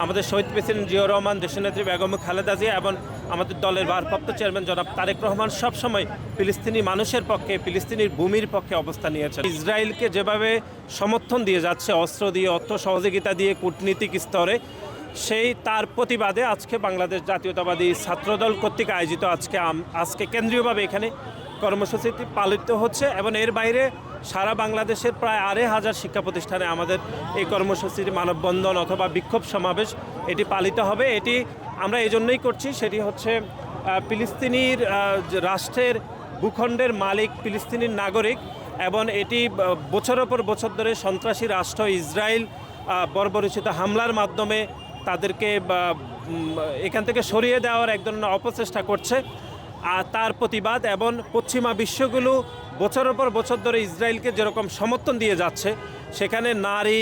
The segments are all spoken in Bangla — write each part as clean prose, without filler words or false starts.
আমাদের শহীদ প্রেসিডেন্ট জিয়াউর রহমান, দেশনেত্রী বেগম খালেদা জিয়া এবং আমাদের দলের ভারপ্রাপ্ত চেয়ারম্যান জনাব তারেক রহমান সবসময় ফিলিস্তিনি মানুষের পক্ষে, ফিলিস্তিনির ভূমির পক্ষে অবস্থান নিয়েছেন। ইসরায়েলকে যেভাবে সমর্থন দিয়ে যাচ্ছে, অস্ত্র দিয়ে, অর্থ সহযোগিতা দিয়ে, কূটনীতিক স্তরে, সেই তার প্রতিবাদে আজকে বাংলাদেশ জাতীয়তাবাদী ছাত্রদল কর্তৃক আয়োজিত আজকে কেন্দ্রীয়ভাবে এখানে কর্মসূচিটি পালিত হচ্ছে এবং এর বাইরে সারা বাংলাদেশের প্রায় ২৫০০ শিক্ষা প্রতিষ্ঠানে আমাদের এই কর্মসূচির মানববন্ধন অথবা বিক্ষোভ সমাবেশ এটি পালিত হবে। এটি আমরা এই জন্যই করছি, সেটি হচ্ছে ফিলিস্তিনির রাষ্ট্রের ভূখণ্ডের মালিক ফিলিস্তিনির নাগরিক এবং এটি বছরের পর বছর ধরে সন্ত্রাসী রাষ্ট্র ইসরায়েল বর্বরোচিত হামলার মাধ্যমে তাদেরকে এখান থেকে সরিয়ে দেওয়ার এক ধরনের অপচেষ্টা করছে। আর তার প্রতিবাদ এবং পশ্চিমা বিশ্বগুলো বছরের পর বছর ধরে ইসরায়েলকে যেরকম সমর্থন দিয়ে যাচ্ছে, সেখানে নারী,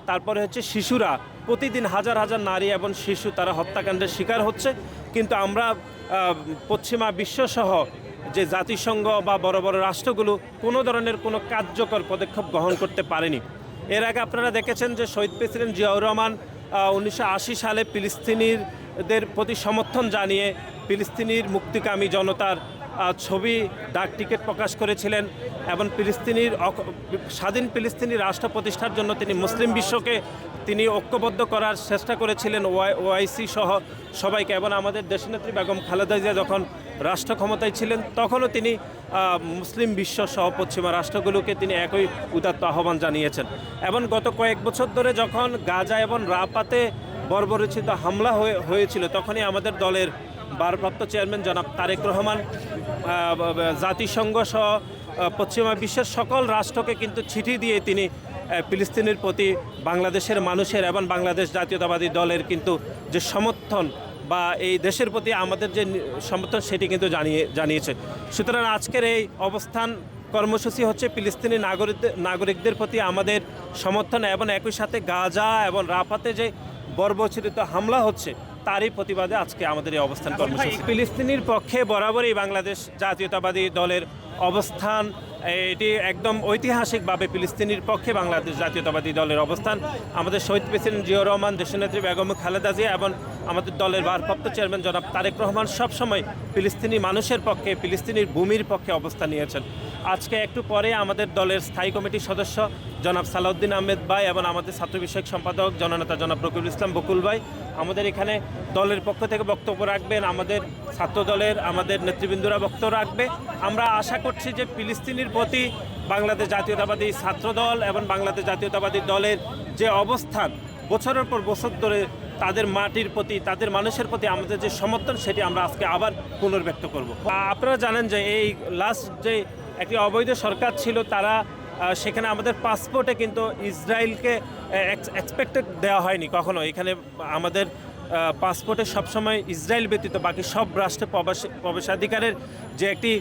তারপরে হচ্ছে শিশুরা, প্রতিদিন হাজার হাজার নারী এবং শিশু তারা হত্যাকাণ্ডের শিকার হচ্ছে। কিন্তু আমরা পশ্চিমা বিশ্বসহ যে জাতিসংঘ বা বড় বড় রাষ্ট্রগুলো কোনো ধরনের কোনো কার্যকর পদক্ষেপ গ্রহণ করতে পারেনি। এর আগে আপনারা দেখেছেন যে শহীদ প্রেসিডেন্ট জিয়াউর রহমান 1980 সালে ফিলিস্তিনিদের প্রতি সমর্থন জানিয়ে ফিলিস্তিনির মুক্তিকামী জনতার ছবি, ডাক টিকিট প্রকাশ করেছিলেন এবং ফিলিস্তিনির স্বাধীন ফিলিস্তিনি রাষ্ট্র প্রতিষ্ঠার জন্য তিনি মুসলিম বিশ্বকে তিনি ঐক্যবদ্ধ করার চেষ্টা করেছিলেন, ওআইসি সহ সবাইকে। এবং আমাদের দেশনেত্রী বেগম খালেদা জিয়া যখন রাষ্ট্র ক্ষমতায় ছিলেন তখনও তিনি মুসলিম বিশ্ব সহ পশ্চিমা রাষ্ট্রগুলোকে তিনি একই উদাত্ত আহ্বান জানিয়েছেন। এবং গত কয়েক বছর ধরে যখন গাজা এবং রাফাতে বর্বরোচিত হামলা হয়েছিল, তখনই আমাদের দলের ভারপ্রাপ্ত চেয়ারম্যান জনাব তারেক রহমান জাতিসংঘ সহ পশ্চিমা বিশ্বের সকল রাষ্ট্রকে কিন্তু চিঠি দিয়ে তিনি ফিলিস্তিনের প্রতি বাংলাদেশের মানুষের এবং বাংলাদেশ জাতীয়তাবাদী দলের কিন্তু যে সমর্থন বা এই দেশের প্রতি আমাদের যে সমর্থন সেটি কিন্তু জানিয়েছে। সুতরাং আজকের এই অবস্থান কর্মসূচি হচ্ছে ফিলিস্তিনি নাগরিকদের প্রতি আমাদের সমর্থন এবং একই সাথে গাজা এবং রাফাতে যে বর্বরোচিত হামলা হচ্ছে তারই প্রতিবাদে আজকে আমাদের এই অবস্থান কর্মসূচি। ফিলিস্তিনির পক্ষে বরাবরই বাংলাদেশ জাতীয়তাবাদী দলের অবস্থান, এটি একদম ঐতিহাসিকভাবে ফিলিস্তিনির পক্ষে বাংলাদেশ জাতীয়তাবাদী দলের অবস্থান। আমাদের শহীদ প্রেসিডেন্ট জিয়াউর রহমান, দেশনেত্রী বেগম খালেদা জিয়া এবং আমাদের দলের ভারপ্রাপ্ত চেয়ারম্যান জনাব তারেক রহমান সবসময় ফিলিস্তিনি মানুষের পক্ষে, ফিলিস্তিনির ভূমির পক্ষে অবস্থান নিয়েছেন। আজকে একটু পরে আমাদের দলের স্থায়ী কমিটির সদস্য জনাব সালাউদ্দিন আহমেদ ভাই এবং আমাদের ছাত্র বিষয়ক সম্পাদক জননেতা জনাব রকিবুল ইসলাম বকুল ভাই আমাদের এখানে দলের পক্ষ থেকে বক্তব্য রাখবেন, আমাদের ছাত্র দলের আমাদের নেতৃবৃন্দরা বক্তব্য রাখবে। আমরা আশা করছি যে ফিলিস্তিনির প্রতি বাংলাদেশ জাতীয়তাবাদী ছাত্রদল এবং বাংলাদেশ জাতীয়তাবাদী দলের যে অবস্থান বছরের পর বছর ধরে তাদের মাটির প্রতি, তাদের মানুষের প্রতি আমাদের যে সমর্থন, সেটি আমরা আজকে আবার পুনর্ব্যক্ত করব। আপনারা জানেন যে এই লাস্ট যে একটি অবৈধ সরকার ছিল, তারা সেখানে আমাদের পাসপোর্টে কিন্তু ইসরায়েলকে এক্সপেক্টেড দেওয়া হয়নি কখনো। এখানে আমাদের পাসপোর্টে সবসময় ইসরায়েল ব্যতীত বাকি সব রাষ্ট্রে প্রবেশাধিকারের যে একটি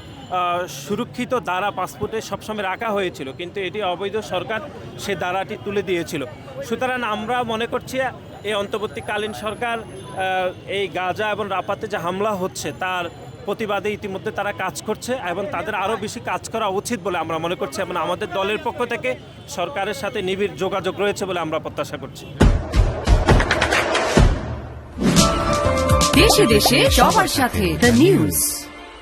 সুরক্ষিত দ্বারা পাসপোর্টে সবসময় রাখা হয়েছিল, কিন্তু এটি অবৈধ সরকার সে দ্বারাটি তুলে দিয়েছিল। সুতরাং আমরা মনে করছি এই অন্তর্বর্তীকালীন সরকার এই গাজা এবং রাফাতে যে হামলা হচ্ছে তার প্রতিবাদে ইতিমধ্যে তারা কাজ করছে এবং তাদের আরও বেশি কাজ করা উচিত বলে আমরা মনে করছি এবং আমাদের দলের পক্ষ থেকে সরকারের সাথে নিবিড় যোগাযোগ রয়েছে বলে আমরা প্রত্যাশা করছি। দেশে দেশে সবার সাথে দ্য নিউজ।